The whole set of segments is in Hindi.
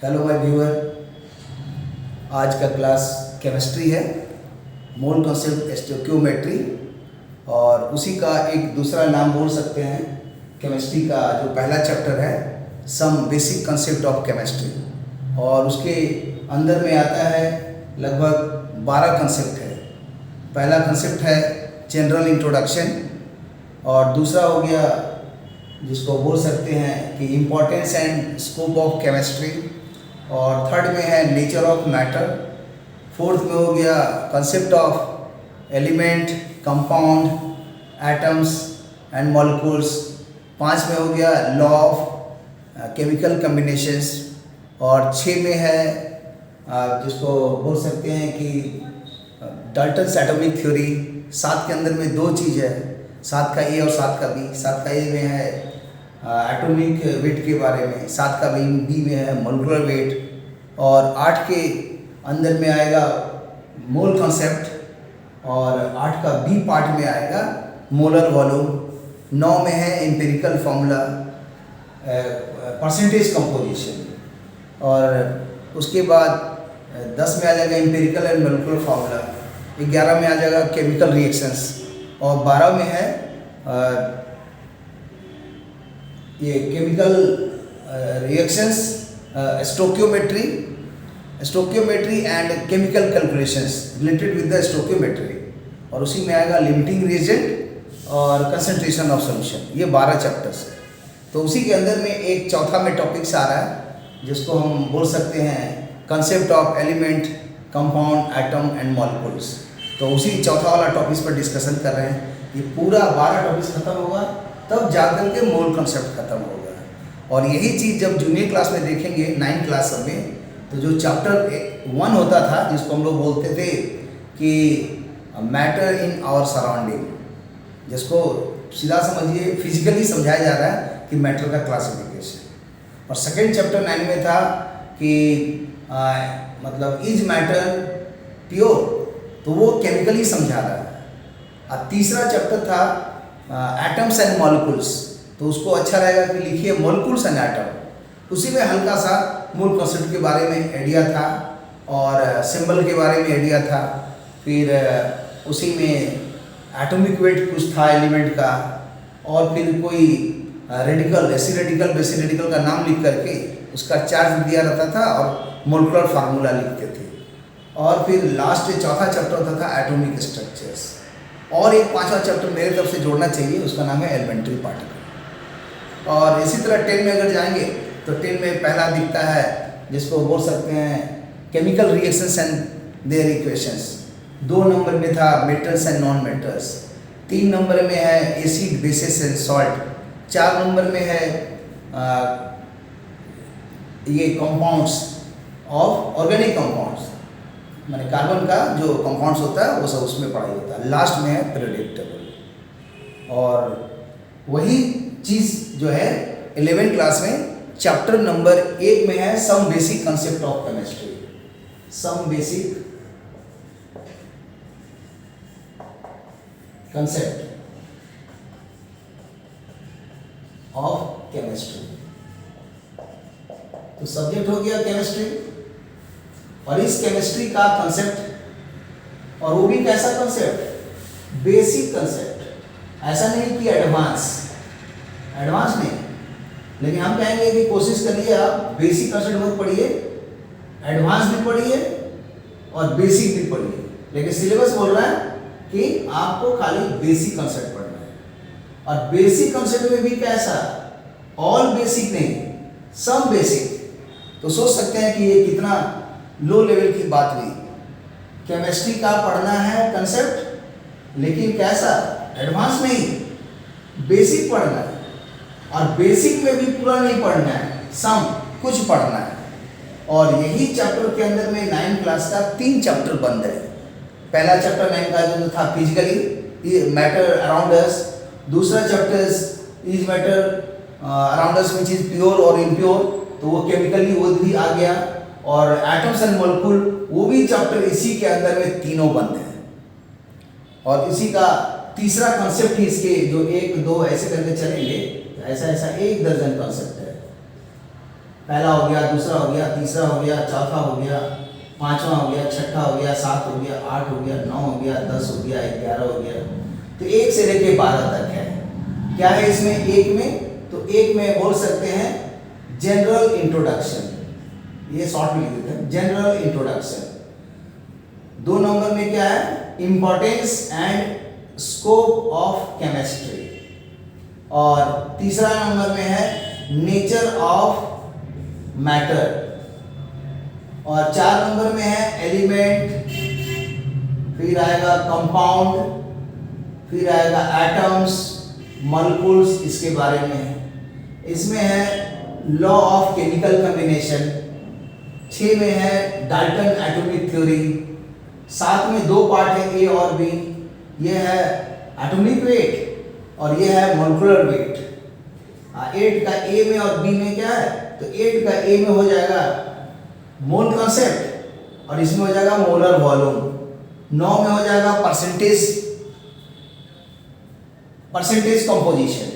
हेलो माय व्यूअर, आज का क्लास केमिस्ट्री है, मोल कॉन्सेप्ट स्टोइकियोमेट्री। और उसी का एक दूसरा नाम बोल सकते हैं केमिस्ट्री का जो पहला चैप्टर है, some basic concept of chemistry. और उसके अंदर में आता है लगभग 12 कंसेप्ट है। पहला कंसेप्ट है जनरल इंट्रोडक्शन, और दूसरा हो गया जिसको बोल सकते हैं कि importance and scope of chemistry, और थर्ड में है नेचर ऑफ मैटर, फोर्थ में हो गया concept of element, compound, atoms and molecules, 5 में हो गया लॉ ऑफ केमिकल कम्बिनेशंस, और 6 में है जिसको बोल सकते हैं कि डाल्टन्स एटॉमिक थ्योरी। 7 के अंदर में 2 चीज़ है, 7 का ए और 7 का बी। 7 का ए में है एटॉमिक वेट के बारे में, 7 का बी में है मोलिकुलर वेट, और 8 के अंदर में आएगा मोल कॉन्सेप्ट, और 8 का बी पार्ट में आएगा मोलर वॉल्यूम। 9 में है एम्पिरिकल फार्मूला, परसेंटेज कंपोजिशन, और उसके बाद 10 में आ जाएगा एम्पिरिकल एंड मोलिकुलर फार्मूला। 11 में आ जाएगा केमिकल रिएक्शंस, और 12 में है ये chemical reactions, stoichiometry and chemical calculations related with the stoichiometry, और उसी में आएगा लिमिटिंग रिएजेंट और कंसंट्रेशन ऑफ सॉल्यूशन। ये 12 चैप्टर्स है। तो उसी के अंदर में एक चौथा में टॉपिक्स आ रहा है जिसको हम बोल सकते हैं concept of element, compound, atom and molecules. तो उसी चौथा वाला टॉपिक्स पर डिस्कशन कर रहे हैं। ये पूरा 12 टॉपिक्स खत्म होगा तब जाकर के मोल कॉन्सेप्ट खत्म होगा। और यही चीज़ जब जूनियर क्लास में देखेंगे 9th क्लास में, तो जो चैप्टर 1 होता था जिसको हम लोग बोलते थे कि मैटर इन आवर सराउंडिंग, जिसको सीधा समझिए फिजिकली समझाया जा रहा है कि मैटर का क्लासिफिकेशन। और सेकेंड चैप्टर 9 में था कि मतलब इज मैटर प्योर, तो वो केमिकली समझा रहा है। और तीसरा चैप्टर था एटम्स एंड मॉलिक्यूल्स, तो उसको अच्छा रहेगा कि लिखिए मॉलिक्यूल्स एंड एटम। उसी में हल्का सा मोल कॉन्सेप्ट के बारे में आइडिया था, और सिंबल के बारे में आइडिया था। फिर उसी में एटॉमिक वेट कुछ था एलिमेंट का, और फिर कोई रेडिकल, एसी रेडिकल, बेसी रेडिकल का नाम लिख करके उसका चार्ज दिया रहता था, और मोलिकुलर फार्मूला लिखते थे। और फिर लास्ट चौथा चैप्टर होता था एटॉमिक स्ट्रक्चर्स। और एक 5वां चैप्टर मेरे तरफ से जोड़ना चाहिए, उसका नाम है एलिमेंट्री पार्टिकल। और इसी तरह 10 में अगर जाएंगे तो 10 में पहला दिखता है जिसको बोल सकते हैं chemical reactions and their equations. 2 number में था metals and non metals. 3 number में है acid, bases and salt. 4 number में है ये कंपाउंड्स ऑफ ऑर्गेनिक कंपाउंड्स, माने कार्बन का जो कंपाउंड्स होता है वो सब उसमें पढ़ाई होता है। लास्ट में है पीरियोडिक टेबल। और वही चीज़ जो है 11th क्लास में चैप्टर नंबर 1 में है some basic concept of chemistry. Some basic concept of chemistry. तो सब्जेक्ट हो गया केमिस्ट्री, और इस केमिस्ट्री का कंसेप्ट, और वो भी कैसा कंसेप्ट, बेसिक कंसेप्ट। ऐसा नहीं कि एडवांस नहीं, लेकिन हम कहेंगे कि कोशिश करिए आप बेसिक कंसेप्ट मत पढ़िए, एडवांस भी पढ़िए और बेसिक भी पढ़िए। लेकिन सिलेबस बोल रहा है कि आपको खाली बेसिक कंसेप्ट पढ़ना है। और बेसिक कंसेप्ट में भी कैसा, ऑल बेसिक नहीं, सम बेसिक। तो सोच सकते हैं कि ये कितना लो लेवल की बात हुई। केमिस्ट्री का पढ़ना है कंसेप्ट, लेकिन कैसा, एडवांस नहीं, बेसिक पढ़ना है। और बेसिक में भी पूरा नहीं पढ़ना है, सम कुछ पढ़ना है। और यही चैप्टर के अंदर में 9th क्लास का 3 चैप्टर बंद है। पहला चैप्टर 9 का जो था फिजिकली मैटर अराउंड अस। दूसरा chapter is matter around us which is pure और इम्प्योर, तो वो केमिकली वो भी आ गया। और एटम्स एंड मॉलिक्यूल, वो भी चैप्टर इसी के अंदर में तीनों बंद हैं। और इसी का तीसरा कंसेप्ट ही इसके जो 1 2 ऐसे करके चलेंगे, ऐसा 1 दर्जन कंसेप्ट है। पहला हो गया, दूसरा हो गया, तीसरा हो गया, चौथा हो गया, पांचवा हो गया, छठा हो गया, 7 हो गया, 8 हो गया, 9 हो गया, 10 हो गया, 11 हो गया। तो 1 से लेके 12 तक है। क्या है इसमें एक में? तो एक में बोल सकते हैं जनरल इंट्रोडक्शन, ये शॉर्ट में लिख देते हैं जनरल इंट्रोडक्शन। 2 नंबर में क्या है? Importance and scope of chemistry. और तीसरा नंबर में है नेचर ऑफ मैटर। और 4 नंबर में है एलिमेंट, फिर आएगा कंपाउंड, फिर आएगा एटम्स, मॉलिक्यूल्स, इसके बारे में है। इसमें है लॉ ऑफ केमिकल कॉम्बिनेशन। 6 में है डाल्टन एटॉमिक थ्योरी। 7 में 2 पार्ट है, ए और बी। ये है एटॉमिक वेट और ये है मॉलिक्यूलर वेट। 8 का ए में और बी में क्या है? तो 8 का ए में हो जाएगा मोल कॉन्सेप्ट और इसमें हो जाएगा मोलर वॉल्यूम। 9 में हो जाएगा परसेंटेज कंपोजिशन।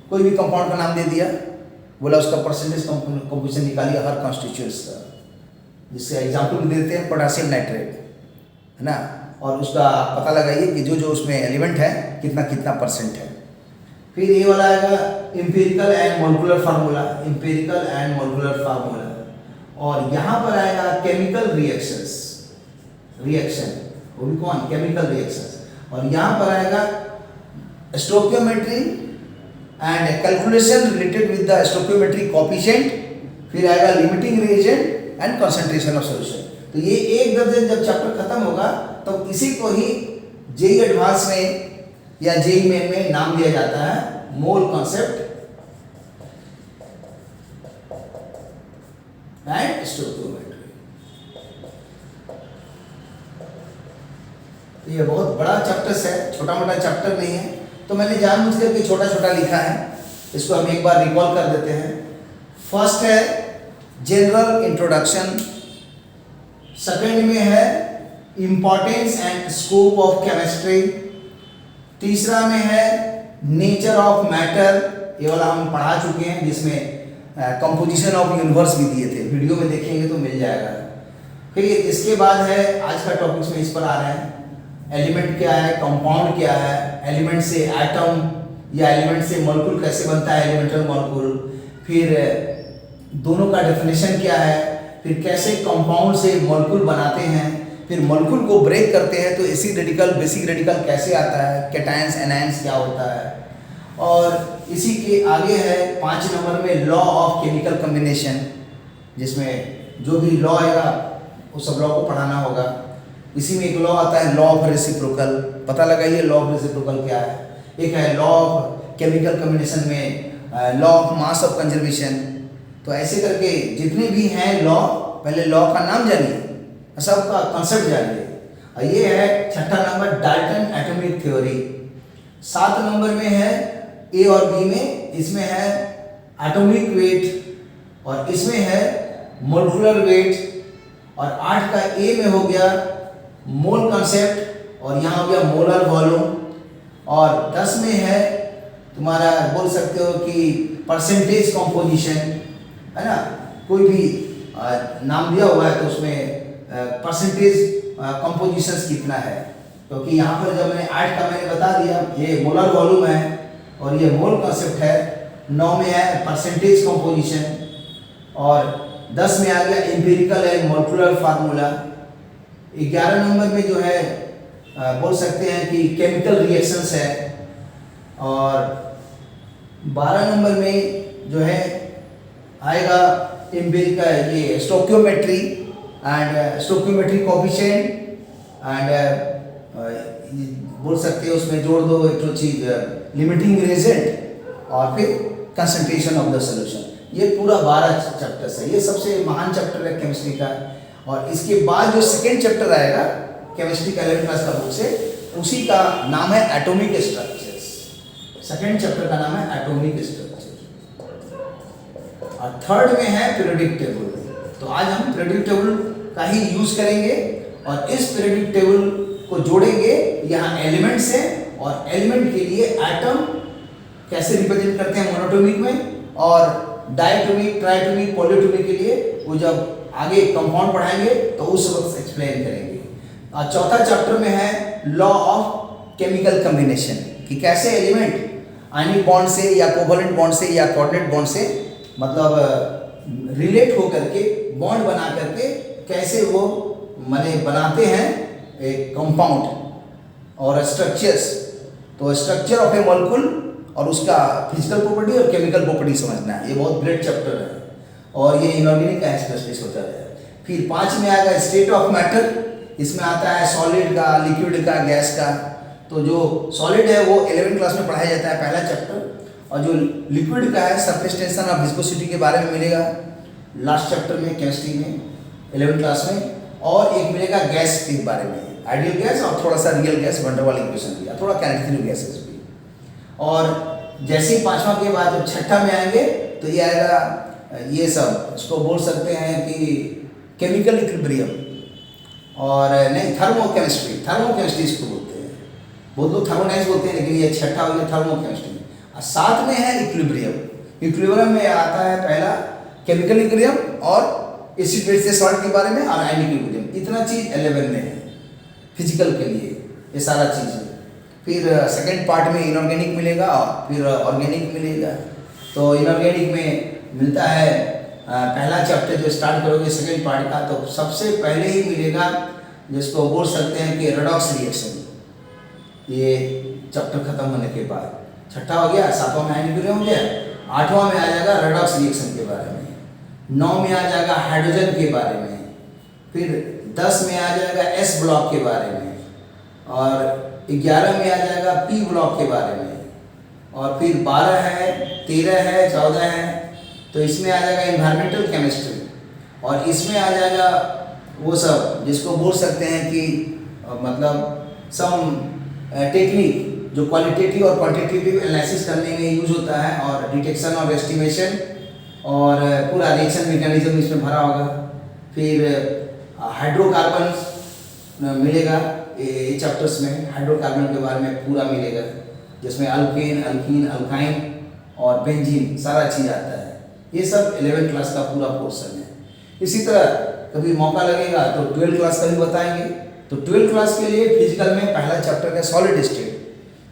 कोई भी कंपाउंड का नाम दे दिया, बोला उसका परसेंटेज कंपोजिशन निकालिए हर कॉन्स्टिट्यूएंट्स का। जिससे एग्जाम्पल देते हैं पोटेशियम नाइट्रेट, है ना, और उसका पता लगाइए कि जो जो उसमें एलिमेंट है कितना कितना परसेंट है। फिर ये वाला आएगा empirical and molecular formula, empirical and molecular formula. और यहाँ पर आएगा केमिकल रिएक्शन, वो भी कौन? Chemical reactions. और यहाँ पर आएगा stoichiometry and calculation related with the stoichiometry coefficient. फिर आएगा limiting reagent and concentration of solution. तो ये एक दर्जन जब चैप्टर खत्म होगा तो इसी को ही जेईई एडवांस में या जेईई मेन में नाम दिया जाता है मोल कॉन्सेप्ट एंड स्टोकियोमेट्री। ये बहुत बड़ा चैप्टर है, छोटा मोटा चैप्टर नहीं है, तो मैंने जानबूझ करके छोटा छोटा लिखा है। इसको हम एक बार रिकॉल कर देते हैं। फर्स्ट है जनरल इंट्रोडक्शन, सेकंड में है importance and scope of chemistry, तीसरा में है नेचर ऑफ मैटर, ये वाला हम पढ़ा चुके हैं, जिसमें कंपोजिशन ऑफ यूनिवर्स भी दिए थे, वीडियो में देखेंगे तो मिल जाएगा। फिर इसके बाद है आज का टॉपिक्स में इस पर आ रहे हैं एलिमेंट क्या है, कंपाउंड क्या है, एलिमेंट से एटम या एलिमेंट से मॉलिक्यूल कैसे बनता है, एलिमेंटल मॉलिक्यूल, फिर दोनों का डेफिनेशन क्या है, फिर कैसे कंपाउंड से मॉलिक्यूल बनाते हैं, फिर मॉलिक्यूल को ब्रेक करते हैं तो एसिड रेडिकल बेसिक रेडिकल कैसे आता है, कैटायंस एनायंस क्या होता है। और इसी के आगे है 5 नंबर में लॉ ऑफ केमिकल कॉम्बिनेशन, जिसमें जो भी लॉ आएगा वो सब लॉ को पढ़ाना होगा। इसी में एक लॉ आता है लॉ ऑफ रेसिप्रोकल, पता लगाइए लॉ ऑफ रेसिप्रोकल क्या है। एक है लॉ ऑफ केमिकल कॉम्बिनेशन में law of mass of conservation. तो ऐसे करके जितने भी हैं लॉ, पहले लॉ का नाम जानिए, सबका कॉन्सेप्ट जानिए। और ये है 6ठा number Dalton atomic theory. 7 number में है ए और बी में, इसमें है एटॉमिक वेट और इसमें है मॉलिक्यूलर वेट। और 8 का ए में हो गया मोल कॉन्सेप्ट और यहाँ हो गया मोलर वॉल्यूम। और 10 में है तुम्हारा बोल सकते हो कि परसेंटेज कंपोजिशन, है ना, कोई भी नाम दिया हुआ है तो उसमें परसेंटेज कंपोजिशंस कितना है, क्योंकि यहाँ पर जब मैंने 8 का मैंने बता दिया ये मोलर वॉल्यूम है और ये मोल कॉन्सेप्ट है। 9 में है परसेंटेज कंपोजिशन और 10 में आ गया empirical and molecular formula. 11 number में जो है बोल सकते हैं कि केमिकल रिएक्शंस है। और 12 नंबर में जो है आएगा एम्पिरिकल ये stoichiometry and stoichiometry coefficient and बोल सकते हैं उसमें जोड़ दो एक तो चीज लिमिटिंग रिएजेंट और फिर कंसंट्रेशन ऑफ द सॉल्यूशन। ये पूरा 12 चैप्टर्स है, ये सबसे महान चैप्टर है केमिस्ट्री का। और इसके बाद जो सेकेंड चैप्टर आएगा केमिस्ट्री का 11th क्लास का बुक से, उसी का नाम है एटॉमिक स्ट्रक्चर्स। सेकेंड चैप्टर का नाम है एटॉमिक स्ट्रक्चर। और थर्ड में है पीरियोडिक टेबल। तो आज हम पीरियोडिक टेबल का ही यूज करेंगे और इस पीरियोडिक टेबल को जोड़ेंगे यहाँ एलिमेंट से, और एलिमेंट के लिए एटम कैसे रिप्रेजेंट करते हैं मोनोटोमिक में, और डायटोमिक, ट्राइटोमिक, पॉलीटोमिक के लिए वो जब आगे कंपाउंड पढ़ाएंगे तो उस वक्त एक्सप्लेन करेंगे। और चौथा चैप्टर में है लॉ ऑफ केमिकल कम्बिनेशन, कि कैसे एलिमेंट आयनिक बॉन्ड से या कोवलेंट बॉन्ड से या कोऑर्डिनेट बॉन्ड से मतलब रिलेट हो करके बॉन्ड बना करके कैसे वो माने बनाते हैं एक कंपाउंड और स्ट्रक्चर्स। तो स्ट्रक्चर ऑफ ए मॉलिक्यूल और उसका फिजिकल प्रॉपर्टी और केमिकल प्रॉपर्टी समझना है, ये बहुत ग्रेट चैप्टर है और ये इनऑर्गेनिक का स्पेशलिस्ट होता है। फिर 5 में आएगा स्टेट ऑफ मैटर, इसमें आता है सॉलिड का, लिक्विड का, गैस का। तो जो सॉलिड है वो 11वीं क्लास में पढ़ाया जाता है, पहला चैप्टर, और जो लिक्विड का है सरफेस टेंशन और विस्कोसिटी के बारे में मिलेगा लास्ट चैप्टर में केमिस्ट्री में 11वीं क्लास में। और एक मिलेगा गैस के बारे में, आइडियल गैस और थोड़ा सा रियल गैस, वंडर वाल इक्वेशन भी, थोड़ा कैनेटिक गैसेस भी। और जैसे ही 5वां के बाद जब 6ठा में आएंगे तो ये आएगा, ये सब इसको बोल सकते हैं कि केमिकल इक्विलिब्रियम और नहीं थर्मोकेमिस्ट्री, थर्मोकेमिस्ट्री इसको बोलते हैं, बहुत लोग थर्मोडायनेमिक्स बोलते हैं, लेकिन ये 6ठा हो गया थर्मोकेमिस्ट्री। और 7 में है इक्विलिब्रियम। इक्विलिब्रियम में आता है पहला केमिकल इक्विलिब्रियम और एसिड बेस से सॉल्ट के बारे में और आयनिक इक्विलिब्रियम। इतना चीज़ 11 में है फिजिकल के लिए, ये सारा चीज़ है। फिर सेकेंड पार्ट में इनऑर्गेनिक मिलेगा और फिर ऑर्गेनिक मिलेगा। तो इनऑर्गेनिक में मिलता है पहला चैप्टर जो स्टार्ट करोगे सेकेंड पार्ट का, तो सबसे पहले ही मिलेगा जिसको बोल सकते हैं कि रेडॉक्स रिएक्शन। ये चैप्टर खत्म होने के बाद 6ठा हो गया, 7वां में आयनिक इक्विलिब्रियम हो गया, 8वां में आ जाएगा रेडॉक्स रिएक्शन के बारे में, 9 में आ जाएगा हाइड्रोजन के बारे में, फिर 10 में आ जाएगा एस ब्लॉक के बारे में, और 11 में आ जाएगा पी ब्लॉक के बारे में, और फिर 12 है, 13 है, 14 है, तो इसमें आ जाएगा एनवायरमेंटल केमिस्ट्री, और इसमें आ जाएगा वो सब जिसको बोल सकते हैं कि मतलब सम टेक्निक जो क्वालिटेटिव और क्वांटिटेटिव एनालिसिस करने में यूज होता है, और डिटेक्शन और एस्टिमेशन और पूरा रिएक्शन मैकेनिज्म इसमें भरा होगा। फिर हाइड्रोकार्बन मिलेगा ये चैप्टर्स में, हाइड्रोकार्बन के बारे में पूरा मिलेगा, जिसमें अल्केन, अल्कीन, अल्काइन और बेंजीन सारा चीज़ आता है। ये सब 11वीं क्लास का पूरा पोर्शन है। इसी तरह कभी मौका लगेगा तो 12वीं क्लास का भी बताएंगे। तो 12वीं क्लास के लिए फिजिकल में पहला चैप्टर है सॉलिड स्टेट,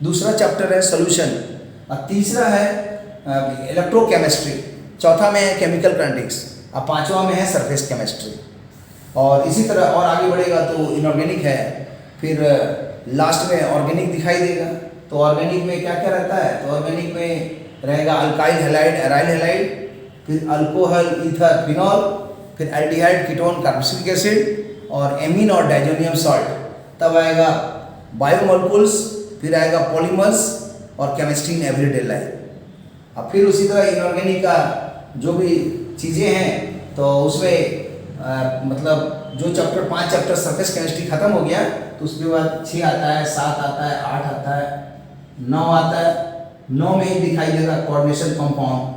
दूसरा चैप्टर है सोल्यूशन, और तीसरा है इलेक्ट्रोकेमिस्ट्री, चौथा में है केमिकल काइनेटिक्स, और 5वां में है सरफेस केमिस्ट्री। और इसी तरह और आगे बढ़ेगा तो इनऑर्गेनिक है, फिर लास्ट में ऑर्गेनिक दिखाई देगा। तो ऑर्गेनिक में क्या क्या रहता है, तो ऑर्गेनिक में रहेगा अल्काइल हैलाइड, एराइल हैलाइड, फिर अल्कोहल, ईथर, फिनॉल, फिर एल्डिहाइड, कीटोन, कार्बोक्सिलिक एसिड और एमीन और डाइजोनियम सॉल्ट। तब आएगा बायोमोलिक्यूल्स, फिर आएगा पॉलीमर्स और केमिस्ट्री इन एवरीडे लाइफ। अब फिर उसी तरह इनऑर्गेनिक का जो भी चीज़ें हैं तो उसमें मतलब जो चैप्टर 5 चैप्टर सरफेस केमिस्ट्री खत्म हो गया, तो उसके बाद 6 आता है, 7 आता है, 8 आता है, 9 आता है। 9 में ही दिखाई देगा कोऑर्डिनेशन कंपाउंड,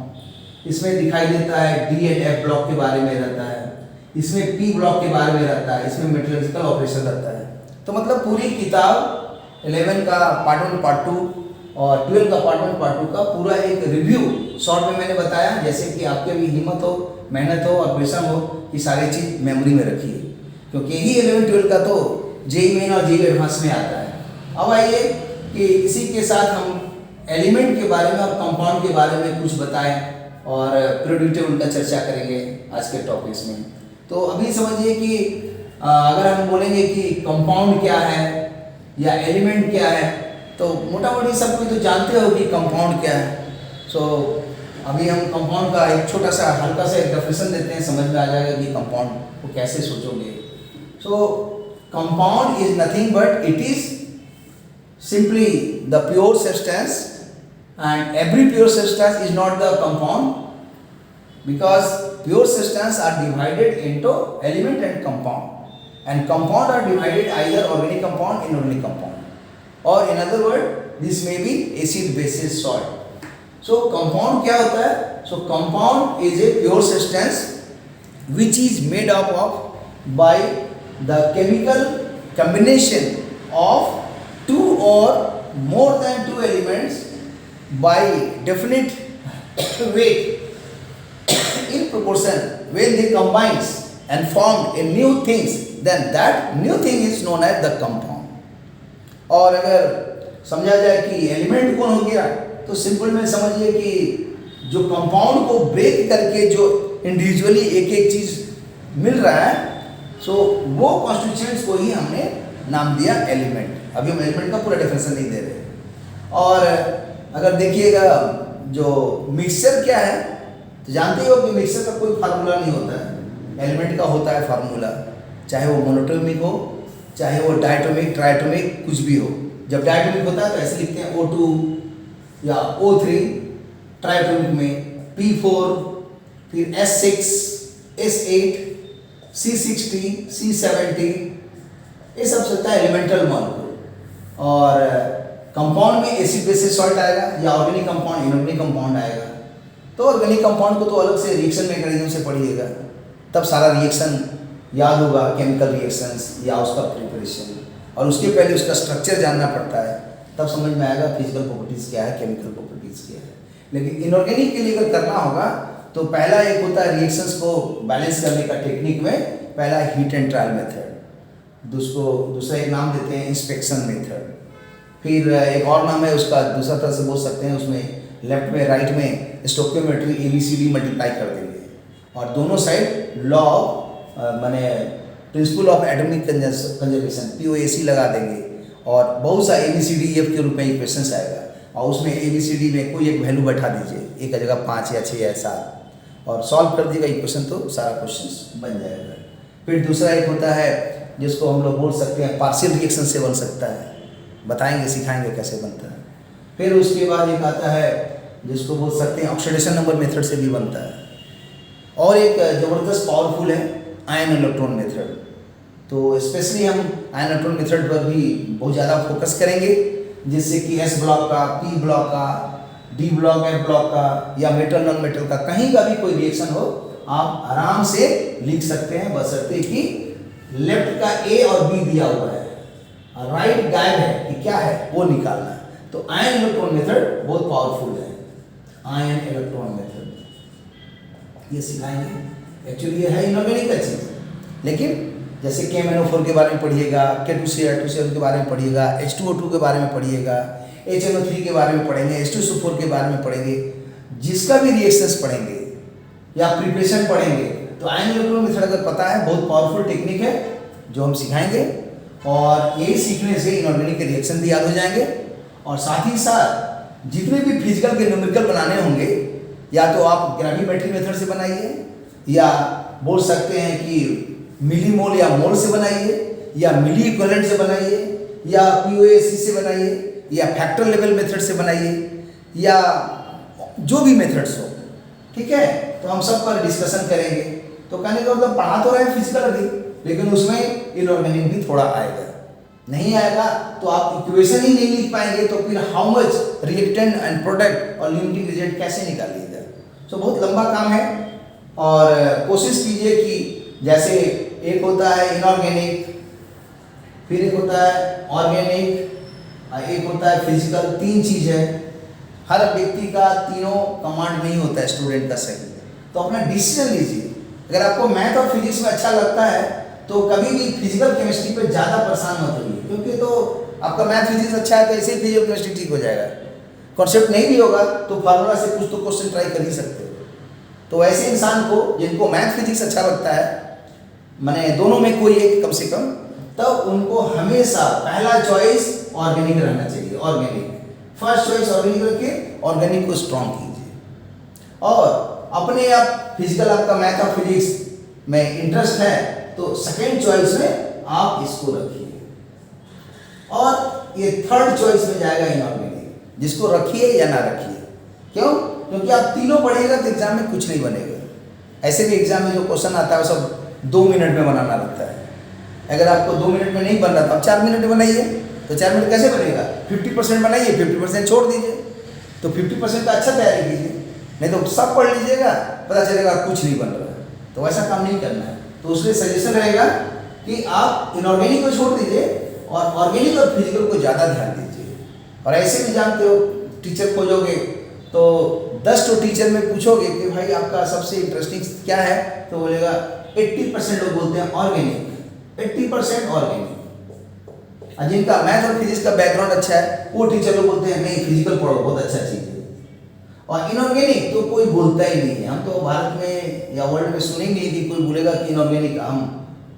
इसमें दिखाई देता है डी एंड एफ ब्लॉक के बारे में रहता है, इसमें पी ब्लॉक के बारे में रहता है, इसमें मेटलर्जिकल ऑपरेशन रहता है। तो मतलब पूरी किताब 11 का पार्ट 1 पार्ट 2 और 12 का पार्ट 1 पार्ट 2 का पूरा एक रिव्यू शॉर्ट में मैंने बताया, जैसे कि आपके भी हिम्मत हो, मेहनत हो और परिश्रम हो कि सारी चीज़ मेमोरी में रखिए, क्योंकि यही 11-12 का तो जेईई मेन और जेईई एडवांस में आता है। अब आइए कि इसी के साथ हम एलिमेंट के बारे में और कंपाउंड के बारे में कुछ बताएं और पीरियोडिक टेबल का चर्चा करेंगे आज के टॉपिक्स में। तो अभी समझिए कि अगर हम बोलेंगे कि कंपाउंड क्या है या एलिमेंट क्या है, तो मोटा मोटी सब कोई तो जानते हो कि कंपाउंड क्या है। सो अभी हम कंपाउंड का एक छोटा सा हल्का सा एक डेफिनेशन देते हैं, समझ में आ जाएगा कि कंपाउंड को कैसे सोचोगे। सो compound is nothing but it is simply the pure substance, and every pure substance is not the compound, because pure substance are divided into element and compound, and compound are divided either organic compound, inorganic compound, or in other word this may be acid, basis, salt. So compound क्या होता है? So compound is a pure substance which is made up of by the chemical combination of 2 or more than 2 elements by definite weight in proportion when they combines and formed a new things, then that new thing is known as the compound। और अगर समझा जाए कि एलिमेंट कौन हो गया, तो सिंपल में समझिए कि जो कंपाउंड को ब्रेक करके जो इंडिविजुअली एक एक चीज मिल रहा है, सो वो कॉन्स्टिट्यूएंट्स को ही हमने नाम दिया एलिमेंट। अभी हम एलिमेंट का पूरा डेफिनेशन नहीं दे रहे। और अगर देखिएगा जो मिक्सचर क्या है, तो जानते ही हो कि मिक्सचर का कोई फार्मूला नहीं होता है, एलिमेंट का होता है फार्मूला, चाहे वो मोनोटोमिक हो, चाहे वो डायटोमिक, ट्राइटोमिक, कुछ भी हो। जब डायटोमिक होता है तो ऐसे लिखते हैं O2 या O3, ट्राइटोमिक में P4, फिर S6, S8, C60, C70, ये सब चलता है एलिमेंटल मॉलिक्यूल। और कंपाउंड में एसिड बेसिस सॉल्ट आएगा या ऑर्गेनिक कंपाउंड, इनऑर्गेनिक कंपाउंड आएगा। तो ऑर्गेनिक कंपाउंड को तो अलग से रिएक्शन मैकेनिज्म से पढ़िएगा, तब सारा रिएक्शन याद होगा, केमिकल रिएक्शंस या उसका प्रिपरेशन, और उसके पहले उसका स्ट्रक्चर जानना पड़ता है, तब समझ में आएगा फिजिकल प्रॉपर्टीज़ क्या है, केमिकल प्रॉपर्टीज़ क्या है। लेकिन इनऑर्गेनिक के लिए अगर करना होगा तो पहला एक होता है रिएक्शंस को बैलेंस करने का टेक्निक में, पहला हीट एंड ट्रायल मेथड, दूसरा एक नाम देते हैं इंस्पेक्शन मेथड, फिर एक और नाम है उसका, दूसरा तरह से बोल सकते हैं, उसमें लेफ्ट में राइट में स्टोकियोमेट्री ABCD मल्टीप्लाई कर देंगे, और दोनों साइड लॉ माने principle of atomic conservation POAC लगा देंगे, और बहुत सा ABCDEF के रूप में इक्वेशंस आएगा, और उसमें ABCD में कोई एक वैल्यू बैठा दीजिए, एक जगह 5 या 6 या 7, और सॉल्व कर दिएगा इक्वेशन, तो सारा क्वेश्चन बन जाएगा। फिर दूसरा एक होता है जिसको हम लोग बोल सकते हैं पार्शियल रिएक्शन से बन सकता है, बताएंगे सिखाएंगे कैसे बनता है। फिर उसके बाद एक आता है जिसको बोल सकते हैं ऑक्सीडेशन नंबर मेथड से भी बनता है, और एक ज़बरदस्त पावरफुल है आयन इलेक्ट्रॉन मेथड। तो स्पेशली हम आयन इलेक्ट्रॉन मेथड पर भी बहुत ज़्यादा फोकस करेंगे, जिससे कि S ब्लॉक का, P ब्लॉक का, D ब्लॉक, F ब्लॉक का, या मेटल नॉन मेटल का कहीं का भी कोई रिएक्शन हो, आप आराम से लिख सकते हैं, बशर्ते कि लेफ्ट का A और B दिया हुआ है, राइट गायब है कि क्या है वो निकालना है। तो आयन इलेक्ट्रॉन मेथड बहुत पावरफुल है, आयन इलेक्ट्रॉन मेथड ये सिखाएंगे। एक्चुअली ये है इनऑर्गेनिक का चीज़, लेकिन जैसे KMnO4 के बारे में पढ़िएगा, K2Cl2Cl के बारे में पढ़िएगा, H2O2 के बारे में पढ़िएगा, HNO3 के बारे में पढ़ेंगे, H2SO4 के बारे में पढ़ेंगे, जिसका भी रिएक्शंस पढ़ेंगे या प्रिपरेशन पढ़ेंगे, तो आयन इलेक्ट्रॉन मेथड अगर पता है, बहुत पावरफुल टेक्निक है जो हम सिखाएंगे, और यही सीखने से इनऑर्गेनिक के रिएक्शन भी याद हो जाएंगे, और साथ ही साथ जितने भी फिजिकल के न्यूमेरिकल बनाने होंगे, या तो आप ग्रेविमेट्री मेथड से बनाइए, या बोल सकते हैं कि मिलीमोल या मोल से बनाइए, या मिली इक्विवेलेंट से बनाइए, या POAC से बनाइए, या फैक्टर लेवल मेथड से बनाइए, या जो भी मेथड्स हो, ठीक है। तो हम सब पर डिस्कशन करेंगे। तो कहने का मतलब पढ़ा तो रहे हैं फिजिकल अभी, लेकिन उसमें इनऑर्गेनिक भी थोड़ा आएगा, नहीं आएगा तो आप इक्वेशन ही नहीं लिख पाएंगे, तो फिर how much reactant and product और लिमिटिंग रिजल्ट कैसे निकालिएगा। तो बहुत लंबा काम है, और कोशिश कीजिए कि जैसे एक होता है इनऑर्गेनिक, फिर एक होता है ऑर्गेनिक, एक होता है फिजिकल, 3 चीज़ है। हर व्यक्ति का तीनों कमांड नहीं होता है स्टूडेंट का सही, तो अपना डिसीजन लीजिए। अगर आपको मैथ और फिजिक्स में अच्छा लगता है तो कभी भी फिजिकल केमिस्ट्री पे ज़्यादा परेशान मत होइए, क्योंकि तो आपका मैथ फिजिक्स अच्छा है तो ऐसे ही फिजिकल केमिस्ट्री ठीक हो जाएगा। कॉन्सेप्ट नहीं भी होगा तो फार्मूला से कुछ तो क्वेश्चन ट्राई कर ही सकते हो। तो ऐसे इंसान को जिनको मैथ फिजिक्स अच्छा लगता है, माने दोनों में कोई एक कम से कम, तब उनको हमेशा पहला चॉइस ऑर्गेनिक रहना चाहिए। ऑर्गेनिक फर्स्ट चॉइस ऑर्गेनिक रखिए, ऑर्गेनिक को स्ट्रॉन्ग कीजिए, और अपने आप फिजिकल आपका मैथ और फिजिक्स में इंटरेस्ट है तो सेकेंड चॉइस में आप इसको रखिए, और ये थर्ड चॉइस में जाएगा इनऑर्गेनिक, जिसको रखिए या ना रखिए। क्यों? क्योंकि आप तीनों पढ़िएगा तो एग्जाम में कुछ नहीं बनेगा। ऐसे भी एग्जाम में जो क्वेश्चन आता है वो सब 2 मिनट में बनाना रहता है। अगर आपको 2 मिनट में नहीं बन रहा तो आप 4 मिनट में बनाइए, तो 4 मिनट कैसे बनेगा? 50% बनाइए, 50% छोड़ दीजिए। तो 50% का अच्छा तैयारी कीजिए, नहीं तो सब पढ़ लीजिएगा, पता चलेगा कुछ नहीं बन रहा है। तो वैसा काम नहीं करना है। तो उसलिए सजेशन रहेगा कि आप इनऑर्गेनिक को छोड़ दीजिए और ऑर्गेनिक और फिजिकल को ज़्यादा ध्यान दीजिए। और ऐसे भी जानते हो टीचर खोजोगे तो 10 तो टीचर में पूछोगे कि भाई आपका सबसे इंटरेस्टिंग क्या है, तो बोलेगा 80% लोग बोलते हैं ऑर्गेनिक, 80% ऑर्गेनिक। और जिनका मैथ और फिजिक्स का बैकग्राउंड अच्छा है वो टीचर लोग बोलते हैं नहीं फिजिकल पढ़ो बहुत अच्छा चीज़ है। और इनऑर्गेनिक तो कोई बोलता ही नहीं है। हम तो भारत में या वर्ल्ड में सुनेंगे कि कोई बोलेगा कि इनऑर्गेनिक हम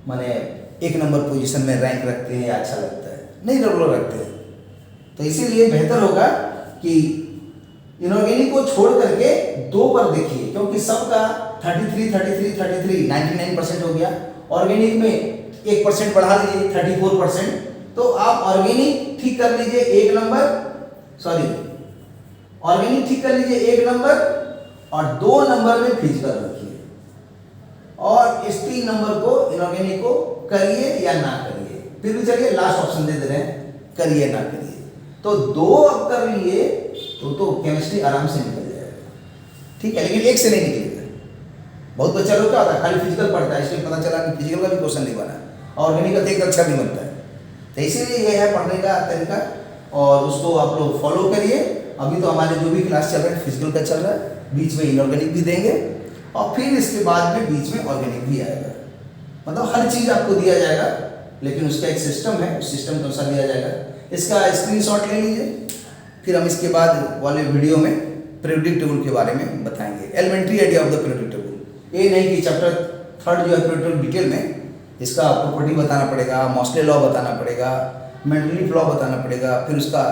माने 1 नंबर पोजीशन में रैंक रखते हैं या अच्छा लगता है, नहीं लोग रखते हैं। तो इसीलिए बेहतर होगा कि इनऑर्गेनिक को छोड़ करके 2 पर देखिए, क्योंकि सबका 33 99% हो गया। ऑर्गेनिक में 1% बढ़ा लीजिए 34%, तो आप ऑर्गेनिक ठीक कर लीजिए 1 नंबर, ऑर्गेनिक ठीक कर लीजिए 1 नंबर और 2 नंबर में फिजिकल रखिए, और इस 3 नंबर को इनऑर्गेनिक को करिए या ना करिए। फिर भी चलिए लास्ट ऑप्शन दे रहे हैं, करिए ना करिए। तो 2 अब कर लिए तो केमिस्ट्री आराम से निकल जाएगा, ठीक है, लेकिन 1 से नहीं निकलेगा। बहुत बच्चा लोग क्या होता है खाली फिजिकल पढ़ता है, इसलिए पता चला कि फिजिकल का भी क्वेश्चन नहीं बना, ऑर्गेनिक का एक अक्षर नहीं बनता है। तो इसीलिए ये है पढ़ने का तरीका, और उसको आप लोग फॉलो करिए। अभी तो हमारे जो भी क्लास चल रहा है फिजिकल का चल रहा है, बीच में इनऑर्गेनिक भी देंगे, और फिर इसके बाद में बीच में ऑर्गेनिक भी आएगा। मतलब हर चीज़ आपको दिया जाएगा, लेकिन उसका एक सिस्टम है, उस सिस्टम के अनुसार दिया जाएगा। इसका स्क्रीनशॉट ले लीजिए, फिर हम इसके बाद वाले वीडियो में पीरियोडिक टेबल के बारे में बताएंगे, elementary idea of the periodic table. ये नहीं कि चैप्टर 3 जो है पीरियोडिक डिटेल में इसका प्रॉपर्टी बताना पड़ेगा, मॉस्ले लॉ बताना पड़ेगा, मेंडलीफ लॉ बताना पड़ेगा, फिर उसका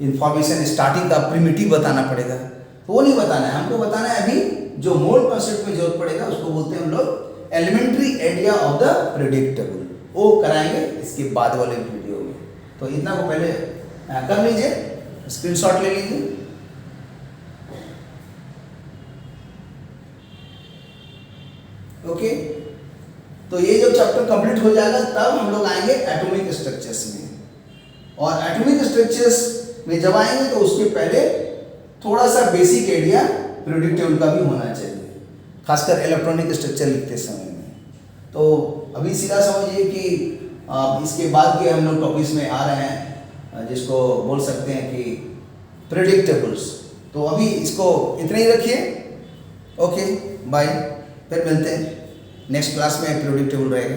इंफॉर्मेशन स्टार्टिंग का प्रिमिटिव बताना पड़ेगा, तो वो नहीं बताना है हमको। बताना है अभी जो मोल कॉन्सेप्ट में जरूरत पड़ेगा उसको बोलते हैं हम लोग elementary idea of the periodic table, वो कराएंगे इसके बाद वाले वीडियो में। तो इतना को पहले कर लीजिए, स्क्रीनशॉट ले लीजिए। ओके, तो ये जब चैप्टर कंप्लीट हो जाएगा तब हम लोग आएंगे एटॉमिक स्ट्रक्चर्स में, और एटॉमिक स्ट्रक्चर्स में जब आएंगे तो उसके पहले थोड़ा सा बेसिक आइडिया पीरियोडिक टेबल का भी होना चाहिए, खासकर इलेक्ट्रॉनिक स्ट्रक्चर लिखते समय में। तो अभी सीधा समझिए कि इसके बाद के हम लोग टॉपिक्स में आ रहे हैं, जिसको बोल सकते हैं कि पीरियोडिक टेबल्स। तो अभी इसको इतना ही रखिए। ओके बाय, फिर मिलते हैं नेक्स्ट क्लास में पीरियोडिक टेबल रहेगा।